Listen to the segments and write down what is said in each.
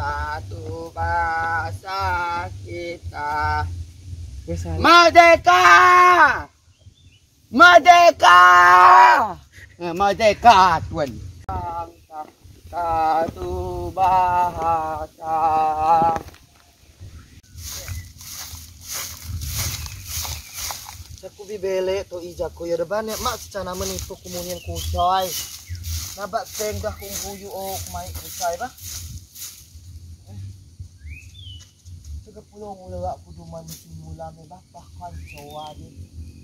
satu bangsa kita. Merdeka! Merdeka! Merdeka, Tuan. Bangsa, satu bahasa. Aku bibele to ijaku ya depan ya mak secara menipu komunian kusai. Nabak teng dah kung kuyu o kumai kusai ba. Juga pulau mula aku duman simula me ba pakan cowa di.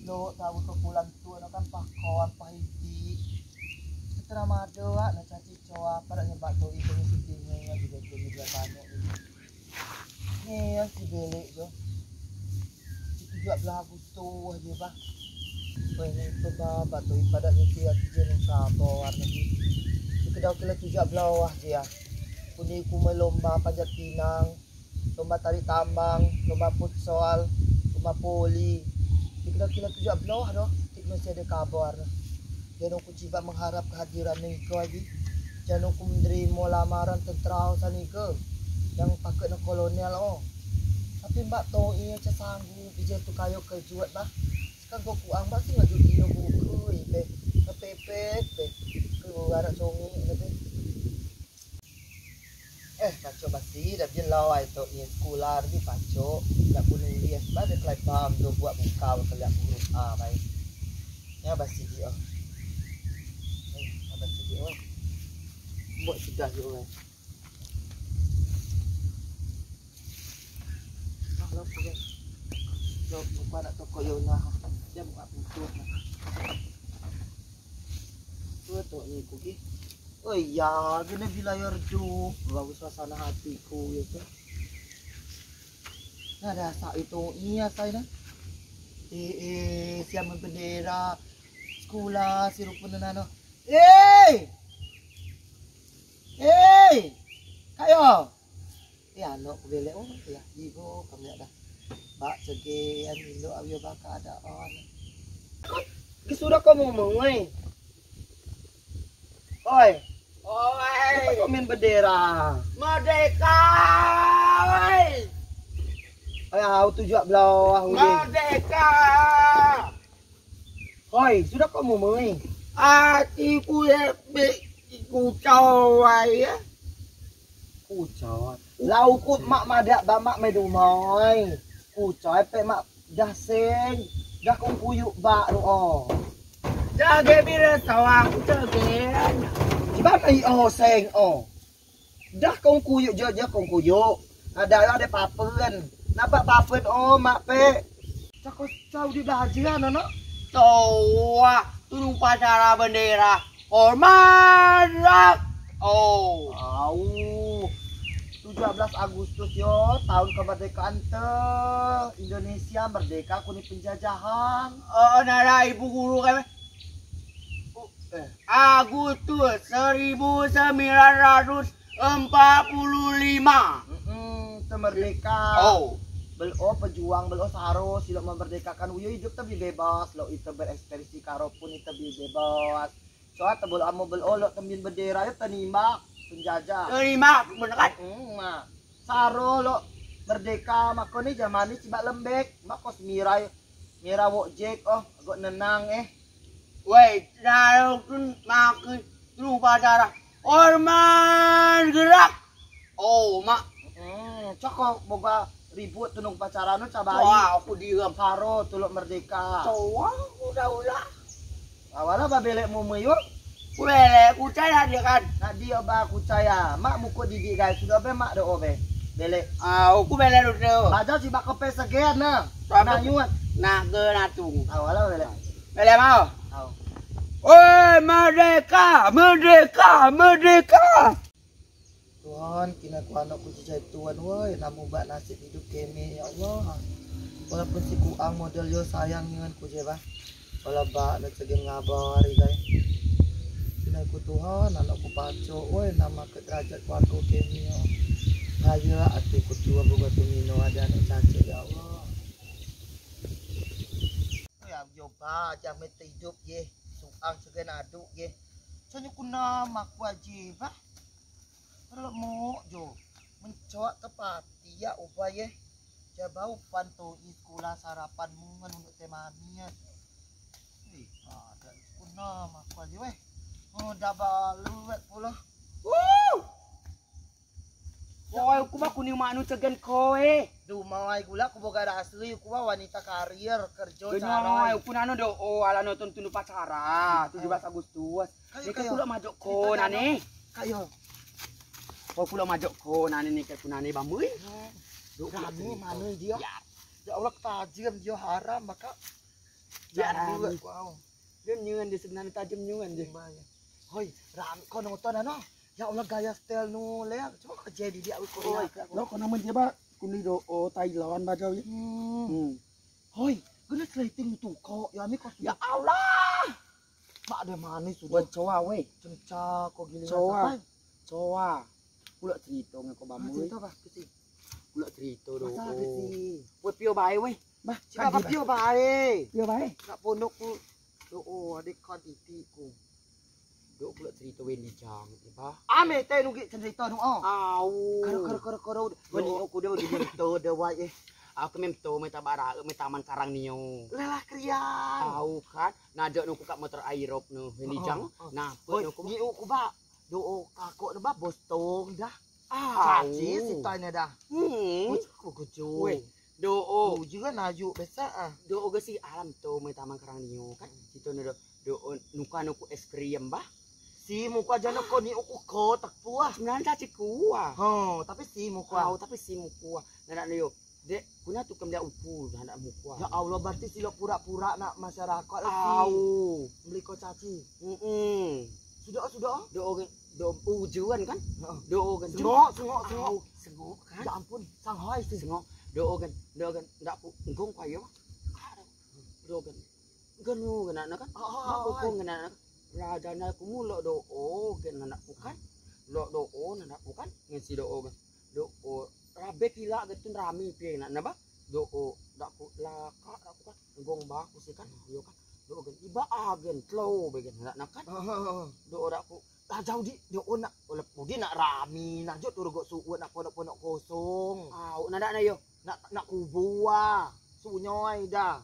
Lo tahu to pulang tu kan pakon pahiti. Setelah mado na caci cowa pada nyebak to itu mesti tingnya juga tu dia tanya. Ni yang si bele tu. 13 Agustus aja bah. Ini itu bah batu ibadat mesti aku jenis sabar lagi. Sekedar kira 17 aja. Kuni ku melomba panjat pinang, lomba tarik tambang, lomba futsal, lomba poli. Sekedar kira 17 doh. Tik mesti ada kabar. Jangan ku ciba mengharap kehadiran Niko lagi. Jangan ku menerima lamaran tentera sanika yang pakai nak kolonial oh. Tapi mbak to iya ca sanggup ije tu kayo kejuat bah. Sekarang gua kuang bah sih ngaju ino buku ibe. Kepepet be. Keluar songi gitu. Paco basi dah jelau itu iya sekolah di paco. Enggak punya lias bah dia kelai paham tu buat muka kelak huruf A baik. Ya basi dia. Basi dia. Buat sudah juga. Lo bukan nak toko Yona dia buka pintu tu ni kuki. Oh iya gini wilayah redup bagus suasana hatiku ya tu. Nah dah itu iya saya dah siapa bendera sekolah sirup penenano kayo ya no bele oh ya ibu kami ada Pak segian Indo awio baka ada on. Sudah kamu mengai. Oi. Oi. Komen bendera. Merdeka. Oi. Ayah 17 Merdeka. Oi, sudah kamu mengai. Hatiku ya kucau ya. Kucau. Laukut mak madak bamak medumai. Coy pe mak dah seng dah kong kuyuk bak lu oh jage bira sawang jage ciba mai oh seng oh dah kong kuyuk je kong kuyuk ada papen napa papen oh mak pe cakos cau di bahagian no toa turun pacara bendera hormat oh au 17 Agustus yo tahun kemerdekaan Indonesia merdeka kuni penjajahan. Nara ibu guru kan Agustus 1945 merdeka. Oh pejuang belo saro silok memerdekakan uyo hidup tapi bebas lo itu berekspresi karo pun itu bebas. Soal tebel amo belo lo tembin bendera itu tenima penjajah. Terima bener kan? Saro lo merdeka makoni zaman ini cibak lembek makos mirai wok jek oh agak nenang Wei, saro kun makin lupa darah. Orman gerak. Oh mak. Cokok boga ribut tunung pacaran nu cabai. Wah, aku diam saro tuluk merdeka. Wah, udah. Awalnya babelek mau meyuk. Kuele kucaya dia kan. Nak dia ba kucaya. Mak muko didi guys. Sudah be mak do obe. Bele. Aku bele do. Baca si bak kope segean na. Nah nyuat. Nah ge natung. Awala bele. Bele mau. Au. Oi merdeka, merdeka, merdeka. Tuhan, kina ku anakku cicai Tuhan woi, namu bak nasib hidup kami ya Allah. Walaupun si kuang model yo sayang dengan ku je bah. Wala bak nak cegeng ngabar guys. Ku Tuhan anakku paco woi nama ke derajat keluarga kami yo haya atiku tua boga tumino ada anak cace ya Allah ya yoba jamet hidup ye suang segen aduk ye soalnya ku nama ku wajib bah kalau mau jo Mencok tepati ya ubah ye. Jabau pantui sekolah sarapan mungan untuk temani ya. Ada kuna aku aja weh. Oh dah balu wet pula. Kowe ku ba kuning manu tegen kowe. Duh mau ai gula aku boga asli aku wanita karir kerja cara. Aku nano do ala nonton tunu pacara 17 Agustus. Nek kula majok ko nane. Kayo. Kau kula majok ko nane nek kunane bamui. Duh kami manu dia. Ya Allah tajam dia haram maka. Jarang aku au. Dia nyuan di sebenarnya tajam nyuan je. Hoi, ram kau nonton ano? Ya Allah gaya style nu leak. Coba kerja di dia aku. Lo kau nama dia ba kuni do Thailand ba jauh. Hoi, guna slating tu kau. Ya mi kau. Ya Allah. Mak ada manis sudah. Cowa we. Cenca kau gila. Cowa. Kula cerita ngko bamui. Cerita ba? Kesi. Kula cerita do. Masa kesi. We pio bae we. Bah, siapa pio bae? Pio bae. Nak pondok ku. Do adik kau titiku. Do kula cerita we di jang, ba. Ame teh nugi cerita nu oh. Au. Karo. Wani aku dia di to de wae. Aku memto meta bara me taman karang nio. Lelah krian. Tahu kan? Nada nu ka motor aerop nu di jang. Nah, nu ku ku ba. Do kakok ba bostong dah. Caci si tanya dah. Ku kucu. We. Do juga naju besa ah. Do ge si alam to me taman karang nio kan. Situ nu do nuka nuku es krim bah. Si muka jana ko ni uku ko tak puah. Sebenarnya caci kuah. Tapi si muka. Tapi si muka. Nana yo. Dek, kuna tukam dia upu dah nak muka. Ya Allah berarti silo pura-pura nak masyarakat lagi. Beli ko caci. Sudah. Do ujuan kan? Do kan. Sengok kan. Ya ampun, Shanghai sih. Sengok. Do kan ndak ngong payo. Do kan. Ganu kan kan. Aku kong kan. Radana ku mulo do kan anak bukan. Lo do anak bukan. Ngisi do kan. Do rabe kila getun rami pi nak napa? Do dak ku laka aku kan. Ngong baku sih kan. Yo kan. Do kan iba agen slow begen nak kan. Do dak ku lah jauh di nak oleh mudi nak rami nak jot turu gok suut nak pondok-pondok kosong. Nada na yo. Nak kubua. Sunyoy dah.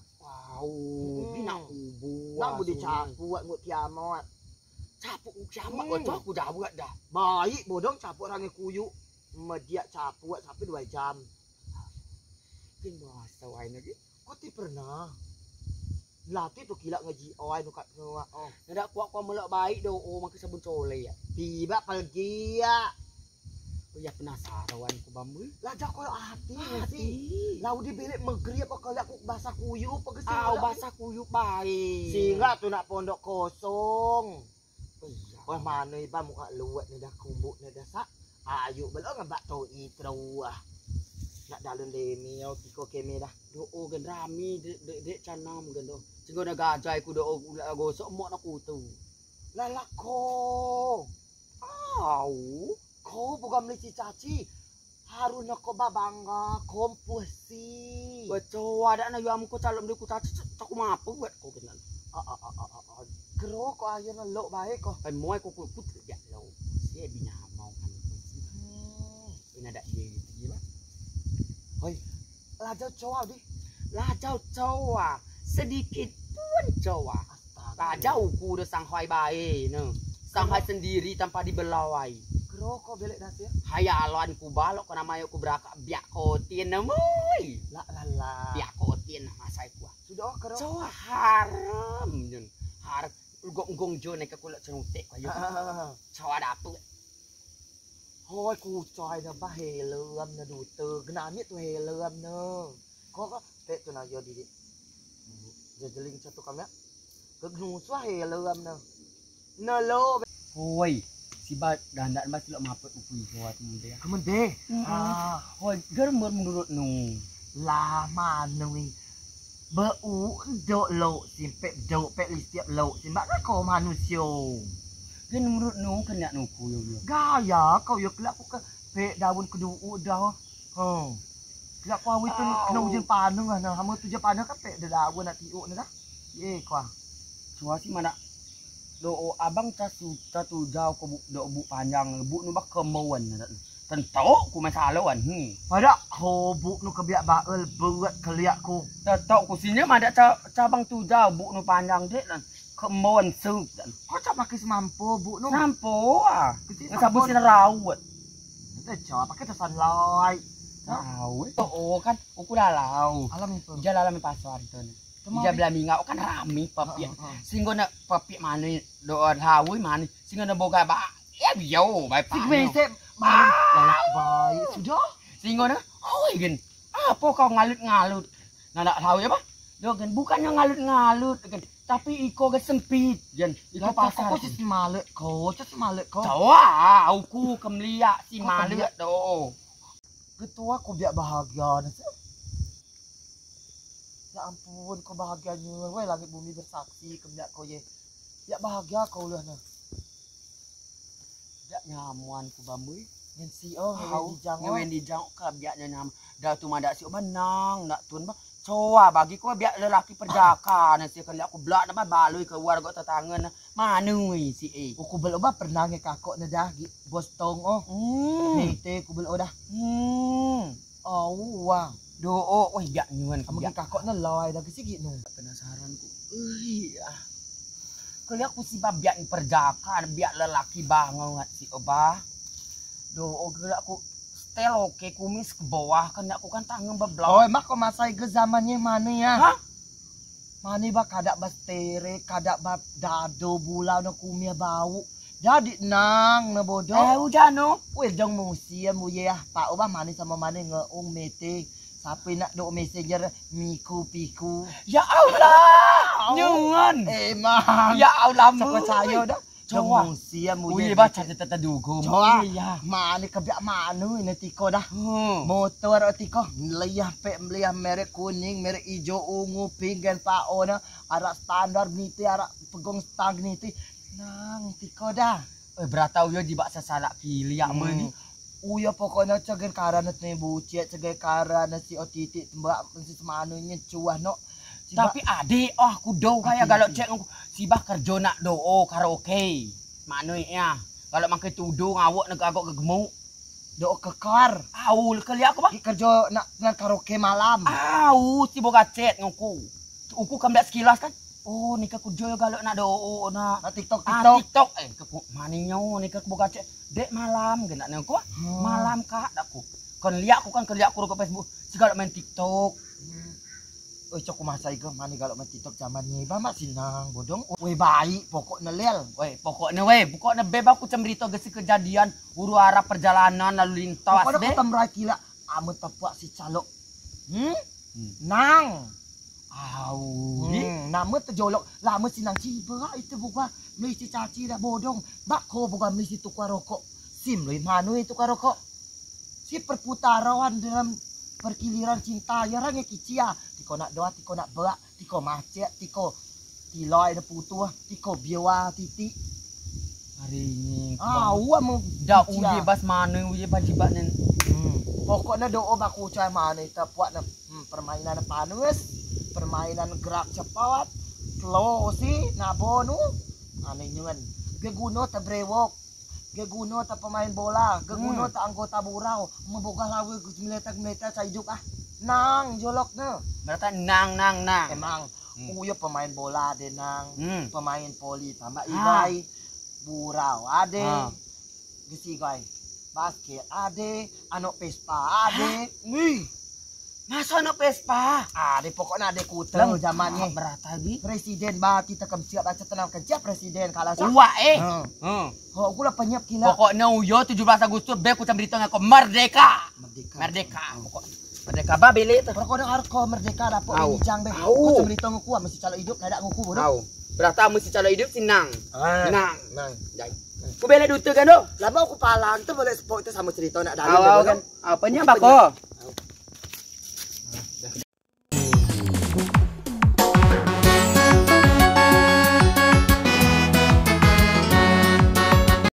Di nak kubu. Nak budi capu buat kiamat. Capu kiamat aku dah buat dah. Baik bodong capu orang kuyu. Media capu sampai 2 jam. Kin bahasa wae lagi. Kau ti pernah latih tu kila ngaji oi nu kat ngwa. Nada kuak melok baik do makan sabun cole ya. Tiba pergi ya. Ya penasaran ku bambu. Lah jak koyo hati sih. Lah di bilik megri apa kali aku bahasa kuyu apa gesi. Bahasa kuyu baik. Singa tu nak pondok kosong. Wah mana iba muka luwet ni dah kumbuk ni dah sak. Ayo belok ngabak to itro ah. Nak dalun lemio kiko keme dah. Do gan rami dek canam gan do. Singgo na gajai ku do gosok mok nak kutu. Lah ko. Kau bukan melici caci. Haruna ko babangga komposi. Betul ada na yamu ko calom di ku caci aku mapu buat ko benan. Kero ko ayo na lo bae ko. Ai moy ko put ya lo. Dia binya mau kan. Ini ada ye ba. Hoi. Lajau cowa di. Lajau cowa. Sedikit pun cowa. Lajau ku udah Shanghai bae ne. Shanghai sendiri tanpa dibelawai. Kok belek dah ya? Hayalan ku balok ko namayo ku beraka biak kotin na moy. La. Biak kotin na masay ku. Sudah kero. Cowa haram yun. Harap gong jo nek ku lek cenutek ko yo. Cowa dapet. Hoi ku coy na ba helem na du te gnani tu helem na. Kok te tu na yo di. Jejeling satu kamera. Kegnu swa helem na. Na lo. Hoi. Sibat dandan mas lo mapet upui buat munde. Kemente. Hoi germer menurut nu. Lama nui. Beu do lo simpek do pek listiap lo simbak ko manusia. Gen menurut nu kena nu ku yo. Gaya kau yo kelak ku ke pek daun kedu dah. Kelak ku awi tu kena ujian paneng nah hama tu je paneng ka pek daun nak tiu dah. Ye kwa. Suasi mana do abang catu jauh ke do bu panjang bu nu bak kemauan Tentu ku masalah kan. Pada hobuk nu kebiak bael buat keliak ku. Tentu ku sini mah ada cabang tu jauh buk nu panjang dek dan kemauan suk dan. Kau cak pakai semampu bu nu. Sampo ah. Ngesabu sini rawat. Itu cak pakai tesan loi. Rawat. Oh kan aku lalau. Alam itu. Ija lalami pasar itu. Ija belami ngau kan rami papi. Singgo na papi mana do hawi mana. Singgo na boga ba. Ya biau bai pa. Mese lalak baik sudah. Singgo na. Oi gen. Apa kau ngalut-ngalut? Ndak tahu ya apa? Do gen bukannya ngalut-ngalut gen. Tapi iko ke sempit gen. Iko pasar. Kau si malek kau, kau. Tawa, aku kemlia si malek do. Ketua kau biak bahagia nasi. Ya ampun kau bahagianya. Weh langit bumi bersaksi kebiak kau ye. Ya bahagia kau lah nah. Biak nyamuan ku bambui. Ngensi oh ngewen di jang ka biaknya nyam. Dah tu madak si menang nak tun ba. Coba bagi ku biak lelaki perjaka nasi kali aku belak nama balui ke luar gok tetangga manui si Aku beloba pernah ngekakok na dah bos tong oh. Nete ku beloba dah. Oh wah. Do wah biak nyuan kamu ngekakok na loy dah kesigi nu. Penasaran ku. Kali aku si biak perjaka biak lelaki banget si obah. Do kali aku setel oke kumis ke bawah kan aku kan tangan beblak. Oh emak kok masai ke zamannya mana ya? Hah? Mana ba kada bastere, kada ba dado bulau na kumia bau. Jadi nang na bodoh. Udah no. Weh jong musim muye ah. Pak obah mana sama mana ngeung meeting. Sampai nak do messenger miku piku. Ya Allah. Nyungan. Emang. Ya Allah. Siapa saya dah. Coba. Musim Uye baca tata dugo. Coba. Iya. Mana kebiak mana ini tiko dah. Motor tiko meliah meliah merek kuning, merek hijau, ungu, pink dan pao na arak standar niti, arak pegong stang niti. Nang tiko dah. Berata uyo di baksa salak kiliak meni. Uya pokoknya cager karana nih bucet, cager karana si otiti mbak si semanunya cuah no. Tapi ade aku do kayak kalau cek si bah kerja nak do karaoke. Manui ya. Kalau makai tudung awak nak agak gemuk. Do kekar. Aul kali aku bah. Kerja nak karaoke malam. Si boga chat ngaku. Uku kambak sekilas kan. Oh nikah kujo kalau nak do nak TikTok. TikTok. Maninyo nikah boga chat. Dek malam genak ngaku. Malam kak dakku. Kon liak aku kan kerja aku ke Facebook. Si kalau main TikTok. Cok masai ke mana kalau main TikTok zamannya bamak sinang bodong. Weh baik pokoknya lel. Pokoknya bebas aku cerita gesi kejadian huru arah perjalanan lalu lintas. Pokoknya aku temrai kila amun tapuak si calok. Nang. Nama terjolok lama sinang ciba itu bukan mesti caci dah bodong. Bako bukan mesti tukar rokok. Sim loh manu itu tukar rokok. Si perputaran dalam perkiliran cinta ya orang yang kicia. Tiko nak doa, tiko nak berak, tiko macet, tiko tiloi ada putuh, tiko biawa titik. Hari ini. Wah mau dah uji bas mana uji bajibat nen. Pokoknya doa baku cai mana kita buat permainan panus, permainan gerak cepat, slow si nabonu, aneh nyuan. Geguno terbrewok, geguno ter pemain bola, geguno ter anggota burau, memboga lawe militer saya hidup ah. Nang jolok ne. Berarti nang. Emang uyo pemain bola ade nang, pemain poli tambah ibai, burau ade, gisi guys, basket ade, anak pespa ade, masa anak pespa? Ade pokoknya ade kutel zamannya. Berarti presiden bah kita siap baca tenang kerja presiden kalau sah. Oh, aku lah penyap kila. Pokoknya uyo 17 Agustus be aku berita ngaku merdeka. Merdeka babele itu. Pokoknya harko merdeka dapat bijang be. Aku cerita ngaku mesti calon hidup ada ngaku bodoh. Berarti mesti calon hidup sinang. Nang. Jai. Ku bela duta kan do? Lama aku palang tu boleh sport itu sama cerita nak dalil. Kan. Apanya bako?